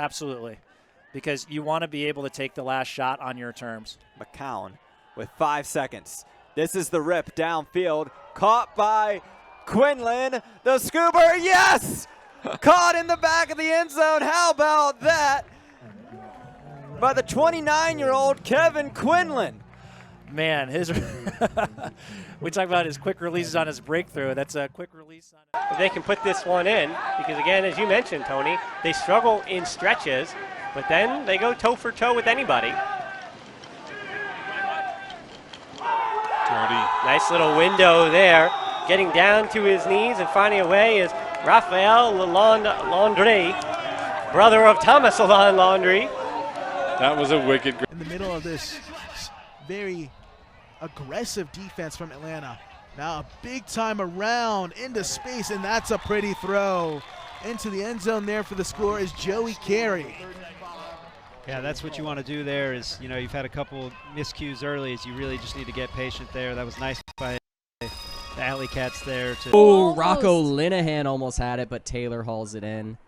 absolutely. Because you want to be able to take the last shot on your terms. McCown with 5 seconds. This is the rip downfield. Caught by Quinlan. The scuba, yes! Caught in the back of the end zone. How about that? By the 29-year-old Kevin Quinlan. Man, we talk about his quick releases on his breakthrough. That's a quick release. If they can put this one in, because again, as you mentioned, Tony, they struggle in stretches, but then they go toe for toe with anybody. Tony. Nice little window there. Getting down to his knees and finding a way is Raphael Lalonde, brother of Thomas Lalonde. That was a wicked. In the middle of this very aggressive defense from Atlanta. Now a big time around into space, and that's a pretty throw. Into the end zone there for the score is Joey Carey. Yeah, that's what you want to do there is, you know, you've had a couple miscues early, is you really just need to get patient there. That was nice by the AlleyCats there. Oh, Rocco Linehan almost had it, but Taylor hauls it in.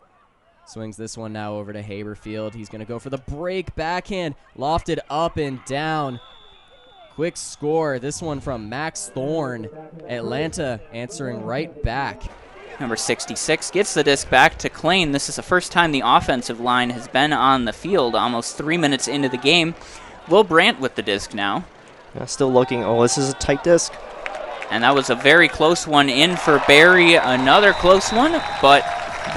Swings this one now over to Haberfield. He's going to go for the break backhand. Lofted up and down. Quick score. This one from Max Thorne. Atlanta answering right back. Number 66 gets the disc back to Klain. This is the first time the offensive line has been on the field almost 3 minutes into the game. Will Brandt with the disc now. Yeah, still looking. Oh, this is a tight disc. And that was a very close one in for Barry. Another close one, but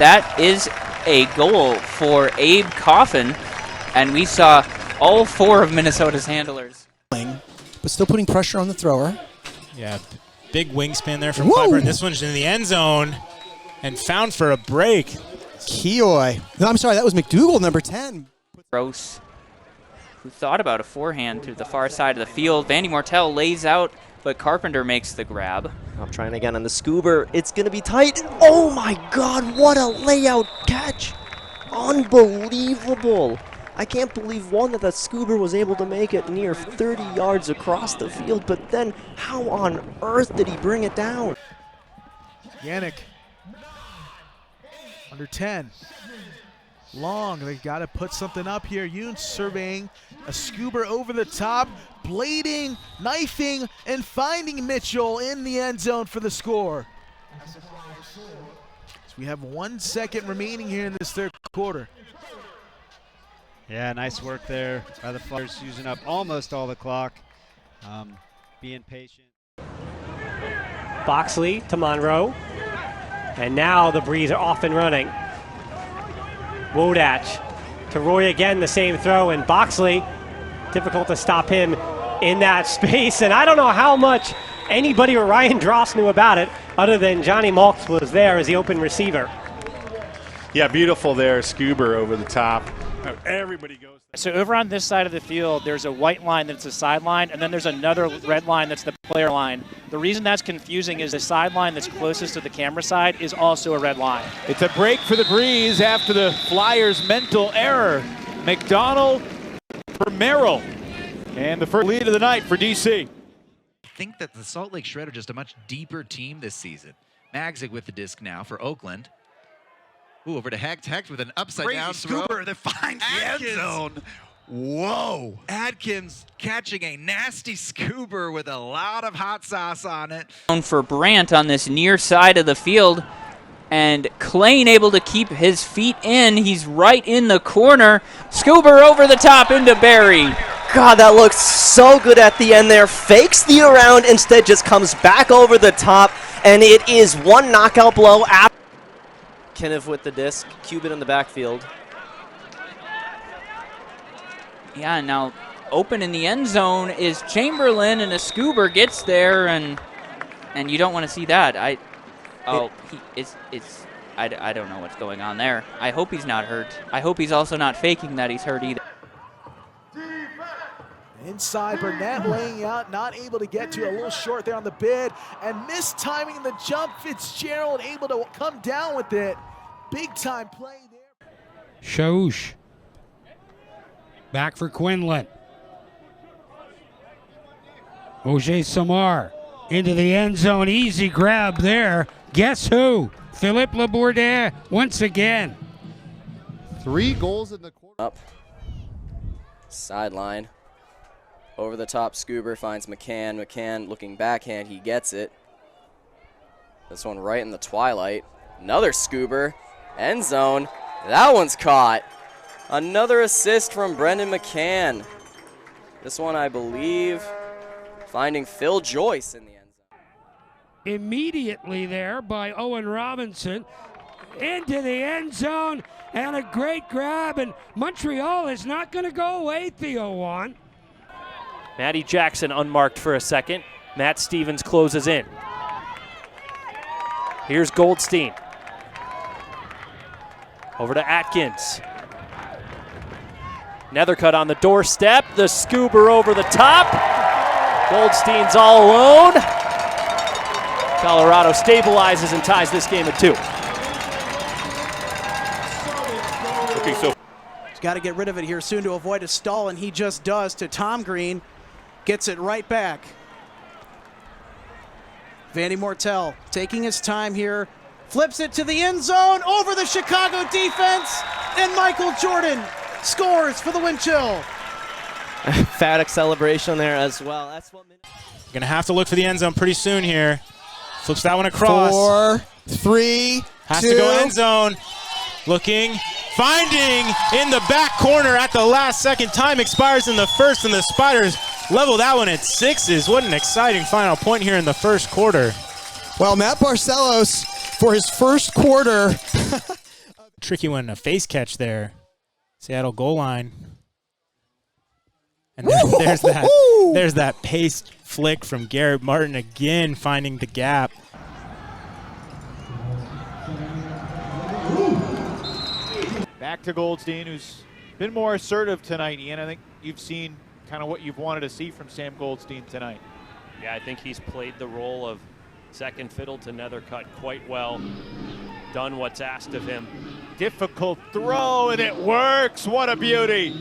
that is a goal for Abe Coffin. And we saw all 4 of Minnesota's handlers. But still putting pressure on the thrower. Yeah, big wingspan there from Clyburn. This one's in the end zone and found for a break. Keoy. No, I'm sorry, that was McDougal, number 10. Gross, who thought about a forehand to the far side of the field. Vandy Mortel lays out, but Carpenter makes the grab. I'm trying again on the Scuba. It's going to be tight. Oh my God, what a layout catch. Unbelievable. I can't believe, one, that Scuba was able to make it near 30 yards across the field, but then how on earth did he bring it down? Yannick, under 10. Long, they got to put something up here. Yoon surveying a Scuba over the top, blading, knifing, and finding Mitchell in the end zone for the score. So we have 1 second remaining here in this third quarter. Yeah, nice work there by the Flyers, using up almost all the clock, being patient. Boxley to Monroe. And now the Breeze are off and running. Wodach to Roy again, the same throw, and Boxley, difficult to stop him in that space. And I don't know how much anybody or Ryan Dross knew about it, other than Johnny Maltz was there as the open receiver. Yeah, beautiful there, Scuba over the top. Everybody goes. So over on this side of the field, there's a white line that's a sideline, and then there's another red line that's the player line. The reason that's confusing is the sideline that's closest to the camera side is also a red line. It's a break for the Breeze after the Flyers' mental error. McDonald for Merrill. And the first lead of the night for DC. I think that the Salt Lake Shred are just a much deeper team this season. Magzig with the disc now for Oakland. Ooh, over to Hecht. Hecht with an upside-down throw. Scooper that finds the end zone. Whoa. Adkins catching a nasty Scooper with a lot of hot sauce on it. For Brandt on this near side of the field. And Klain able to keep his feet in. He's right in the corner. Scuba over the top into Barry. God, that looks so good at the end there. Fakes the around, instead just comes back over the top. And it is one knockout blow after. Kenneth with the disc, Cuban in the backfield. Yeah, now open in the end zone is Chamberlain, and a Scuba gets there, and you don't want to see that. I don't know what's going on there. I hope he's not hurt. I hope he's also not faking that he's hurt either. Inside, Burnett laying out, not able to get to, a little short there on the bid, and mistiming the jump. Fitzgerald able to come down with it. Big time play there. Shaush. Back for Quinlan. Oje Samar into the end zone. Easy grab there. Guess who? Philippe Labourdais once again. 3 goals in the quarter. Up. Sideline. Over the top, Scuber finds McCann. McCann looking backhand, he gets it. This one right in the twilight. Another Scuber. End zone. That one's caught. Another assist from Brendan McCann. This one, I believe, finding Phil Joyce in the end zone. Immediately there by Owen Robinson into the end zone, and a great grab, and Montreal is not going to go away, Theo Juan. Matty Jackson unmarked for a second. Matt Stevens closes in. Here's Goldstein. Over to Atkins. Nethercutt on the doorstep. The Scuber over the top. Goldstein's all alone. Colorado stabilizes and ties this game at 2. He's got to get rid of it here soon to avoid a stall, and he just does to Tom Green. Gets it right back. Vandy Mortel taking his time here. Flips it to the end zone, over the Chicago defense, and Michael Jordan scores for the wind chill. Emphatic celebration there as well. That's what. Gonna have to look for the end zone pretty soon here. Flips that one across. 4, 3, Has 2. to go end zone. Looking, finding in the back corner at the last second. Time expires in the first, and the Spiders level that one at 6s. What an exciting final point here in the first quarter. Well, Matt Barcelos, for his first quarter. Tricky one, a face catch there. Seattle goal line. And there's that pace flick from Garrett Martin again, finding the gap. Back to Goldstein, who's been more assertive tonight, Ian. I think you've seen kind of what you've wanted to see from Sam Goldstein tonight. Yeah, I think he's played the role of second fiddle to Nethercutt quite well. Done what's asked of him. Difficult throw, and it works. What a beauty.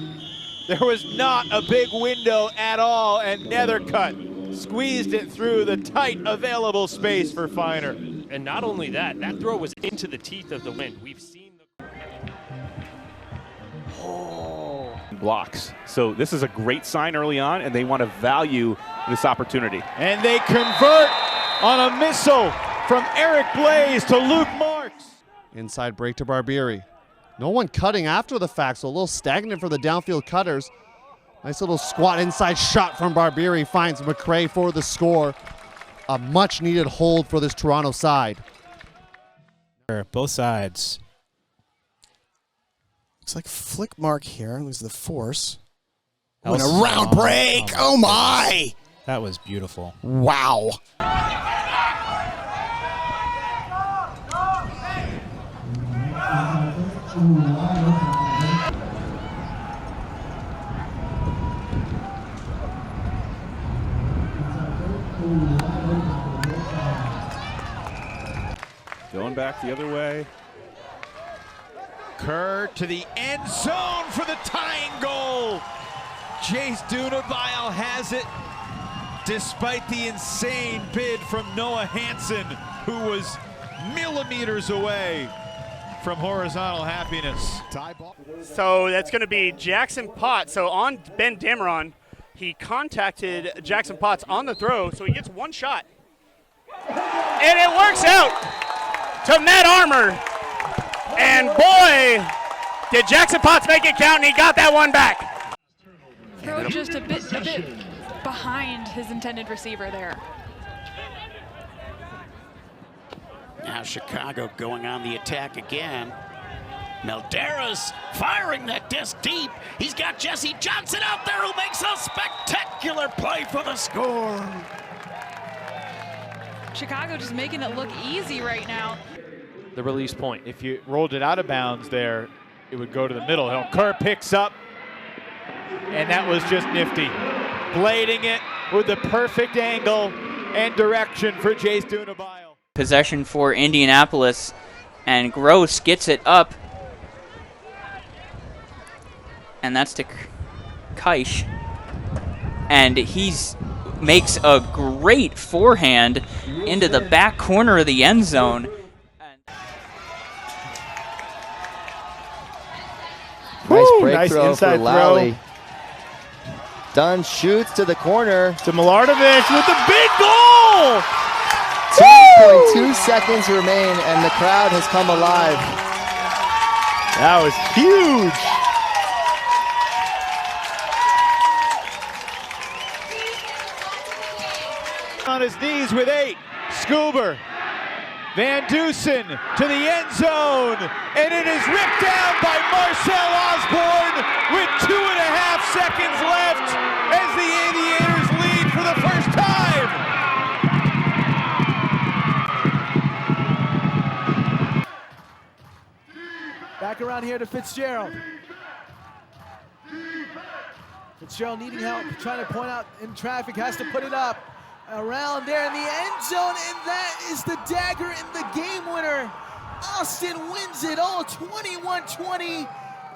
There was not a big window at all, and Nethercutt squeezed it through the tight available space for Feiner. And not only that, that throw was into the teeth of the wind. We've seen the blocks. So this is a great sign early on, and they want to value this opportunity. And they convert on a missile from Eric Blaze to Luke Marks. Inside break to Barbieri. No one cutting after the fact, so a little stagnant for the downfield cutters. Nice little squat inside shot from Barbieri finds McRae for the score. A much needed hold for this Toronto side. Both sides. Looks like flick mark here. Lose the force. That And a was round strong. break. Oh my. That was beautiful. Wow. Going back the other way. Kerr to the end zone for the tying goal. Jace Dunabile has it, despite the insane bid from Noah Hansen, who was millimeters away from horizontal happiness. So that's going to be Jackson Potts. So on Ben Dameron, he contacted Jackson Potts on the throw, so he gets one shot. And it works out to Matt Armour. And boy, did Jackson Potts make it count, and he got that one back. Throw just a bit behind his intended receiver there. Now Chicago going on the attack again. Meldera's firing that disc deep. He's got Jesse Johnson out there who makes a spectacular play for the score. Chicago just making it look easy right now. The release point. If you rolled it out of bounds there, it would go to the middle. Kerr picks up, and that was just nifty. Blading it with the perfect angle and direction for Jace Dunabile. Possession for Indianapolis, and Gross gets it up. And that's to Kaish. And he's makes a great forehand into the back corner of the end zone. break nice throw for inside Lally. throw. Dunn shoots to the corner. To Milardovich with the big goal! 2.2 seconds remain, and the crowd has come alive. That was huge. On his knees with 8. Scuber. Van Dusen to the end zone, and it is ripped down by Marcel Osborne with 2.5 seconds left as the Aviators lead for the first time. Back around here to Fitzgerald. Fitzgerald needing help, trying to point out in traffic, has to put it up. Around there in the end zone, and that is the dagger and the game winner. Austin wins it all 21-20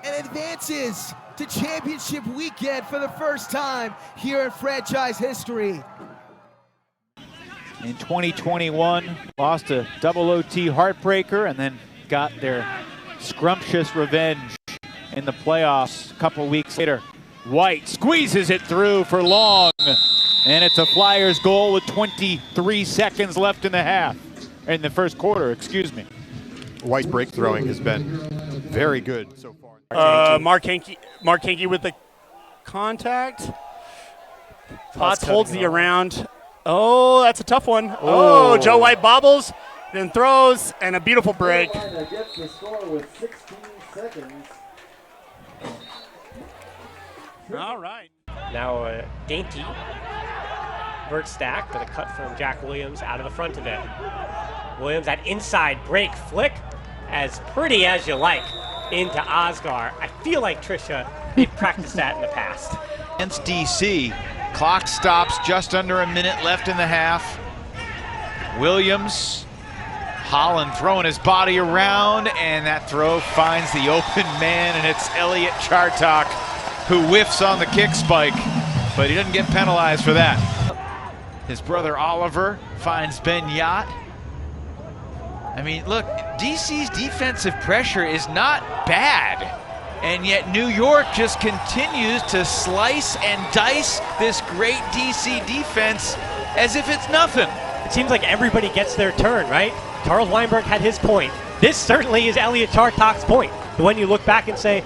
and advances to championship weekend for the first time here in franchise history. In 2021, lost a double OT heartbreaker and then got their scrumptious revenge in the playoffs a couple weeks later. White squeezes it through for Long. And it's a Flyers goal with 23 seconds left in the first quarter, excuse me. White's break throwing has been very good so far. Mark Henke with the contact. Potts holds the around. Oh, that's a tough one. Oh, Joe White bobbles, then throws, and a beautiful break. Gets the score with 16 seconds. All right. Now a dainty vert stack with a cut from Jack Williams out of the front of it. Williams, that inside break flick, as pretty as you like, into Osgar. I feel like Tricia, they've practiced that in the past. Against DC, clock stops, just under a minute left in the half. Williams, Holland throwing his body around, and that throw finds the open man, and it's Elliot Chartok who whiffs on the kick spike, but he didn't get penalized for that. His brother Oliver finds Ben Yacht. I mean, look, DC's defensive pressure is not bad, and yet New York just continues to slice and dice this great DC defense as if it's nothing. It seems like everybody gets their turn, right? Charles Weinberg had his point. This certainly is Elliot Chartok's point. The one you look back and say,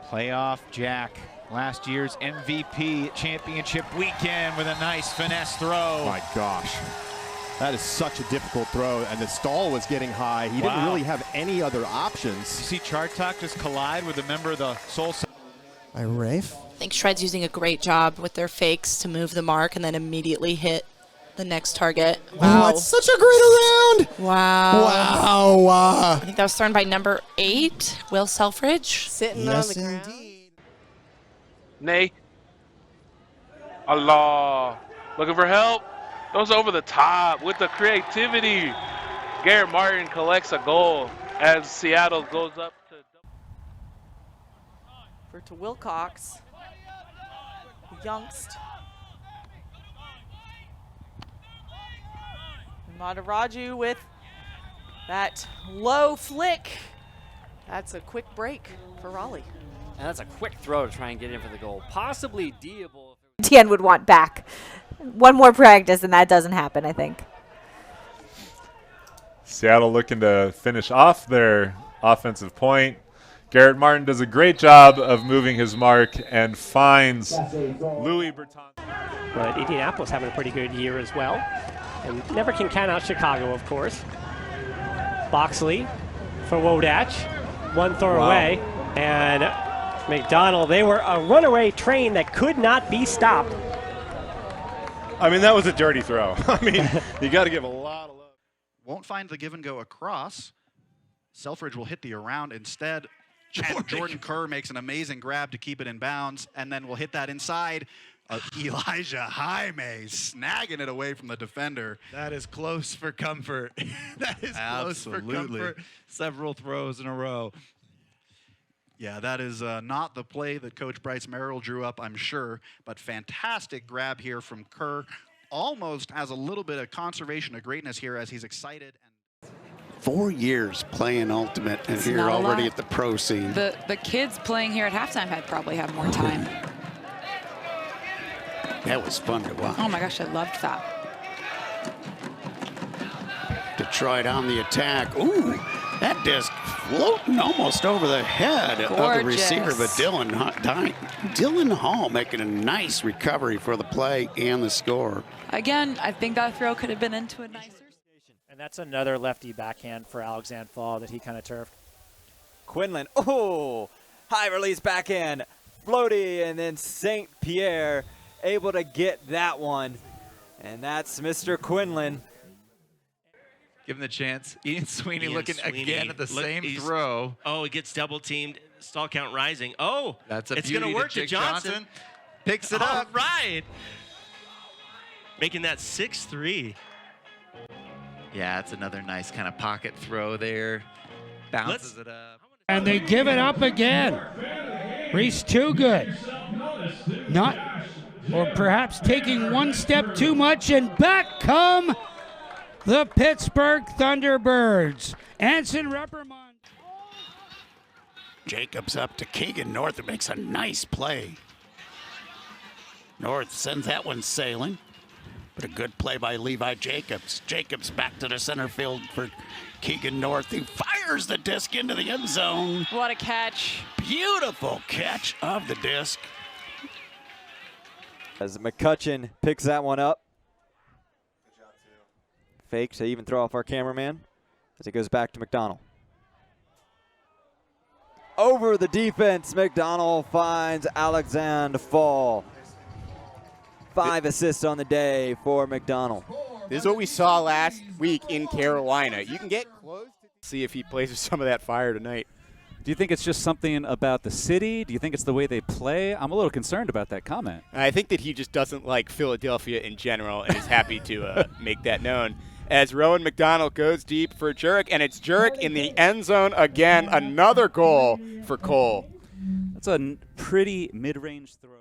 Playoff Jack, last year's MVP championship weekend with a nice finesse throw. My gosh. That is such a difficult throw, and the stall was getting high. He didn't really have any other options. You see Chartok just collide with a member of the Soul. By Rafe. I think Shred's using a great job with their fakes to move the mark and then immediately hit the next target. Wow. Oh, that's such a great around. Wow. Wow. I think that was thrown by number 8, Will Selfridge. Sitting Yes, on the ground. indeed. Nay. Allah. Looking for help. Those over the top with the creativity. Garrett Martin collects a goal as Seattle goes up to Wilcox. Youngst. Madaraju with that low flick. That's a quick break for Raleigh. And that's a quick throw to try and get in for the goal. Possibly Diable. Tien would want back. One more practice and that doesn't happen, I think. Seattle looking to finish off their offensive point. Garrett Martin does a great job of moving his mark and finds Louis Berton. But Indianapolis having a pretty good year as well. And never can count out Chicago, of course. Boxley for Wodach. One throw away. And McDonald, they were a runaway train that could not be stopped. I mean, that was a dirty throw. I mean, you got to give a lot of love. Won't find the give and go across. Selfridge will hit the around instead. And Jordan Kerr makes an amazing grab to keep it in bounds, and then we'll hit that inside. Elijah Jaime snagging it away from the defender. That is close for comfort. That is close for comfort. Several throws in a row. Yeah, that is not the play that Coach Bryce Merrill drew up, I'm sure, but fantastic grab here from Kerr. Almost has a little bit of conservation of greatness here as he's excited. 4 years playing Ultimate, and here not a already lot. at the pro scene. The kids playing here at halftime had probably have more time. That was fun to watch. Oh my gosh, I loved that. Detroit on the attack. Ooh, that disc floating almost over the head of the receiver, but Dylan Hall making a nice recovery for the play and the score. Again, I think that throw could have been into it nicer. And that's another lefty backhand for Alexander Fall that he kind of turfed. Quinlan, oh, high release backhand, floaty, and then St. Pierre able to get that one. And that's Mr. Quinlan. Give him the chance. Ian Sweeney Ian looking Sweeney. again at the same throw. Oh, it gets double teamed. Stall count rising. Oh, That's a it's beauty going to work to to Jake Johnson. Picks it All up. right. Making that 6-3. Yeah, it's another nice kind of pocket throw there. Bounces it up. And they give it up again. Reese too good. Not, or perhaps taking one step too much, and back come the Pittsburgh Thunderbirds. Anson reprimand. Jacobs up to Keegan North, who makes a nice play. North sends that one sailing, but a good play by Levi Jacobs. Jacobs back to the center field for Keegan North, who fires the disc into the end zone. What a catch. Beautiful catch of the disc. As McCutcheon picks that one up. Fake to even throw off our cameraman as it goes back to McDonald. Over the defense, McDonald finds Alexander Fall. 5 assists on the day for McDonald. This is what we saw last week in Carolina. You can get close to see if he plays with some of that fire tonight. Do you think it's just something about the city? Do you think it's the way they play? I'm a little concerned about that comment. I think that he just doesn't like Philadelphia in general and is happy to make that known. As Rowan McDonald goes deep for Jurek, and it's Jurek in the end zone again. Another goal for Cole. That's a pretty mid-range throw.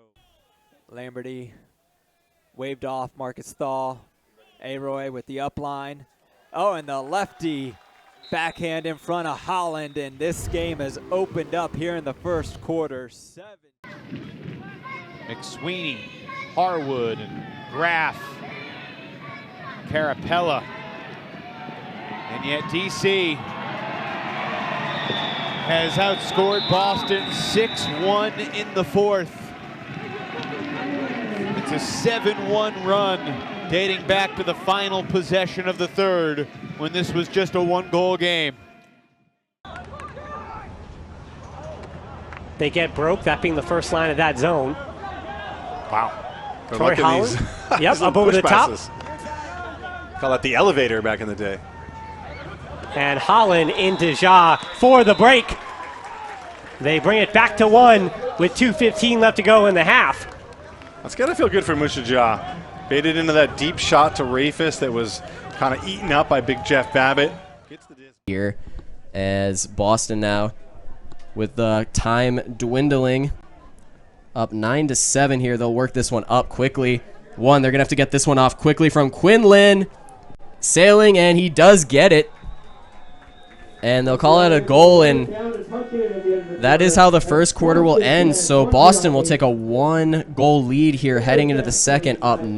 Lamberty waved off Marcus Thal. Aroy with the upline. Oh, and the lefty backhand in front of Holland, and this game has opened up here in the first quarter. 7. McSweeney, Harwood, and Graff, Carapella. And yet DC has outscored Boston 6-1 in the fourth. It's a 7-1 run dating back to the final possession of the third when this was just a 1-goal game. They get broke, that being the first line of that zone. Wow. Troy Holland. Yep, up over the top. Call that the elevator back in the day. And Holland into Ja for the break. They bring it back to 1 with 2:15 left to go in the half. That's got to feel good for Musha Ja. Baited into that deep shot to Rafis that was kind of eaten up by Big Jeff Babbitt. Here as Boston now with the time dwindling up 9-7 here. They'll work this one up quickly. They're going to have to get this one off quickly from Quinlan. Sailing, and he does get it. And they'll call it a goal, and that is how the first quarter will end. So Boston will take a 1-goal lead here heading into the second, up 9.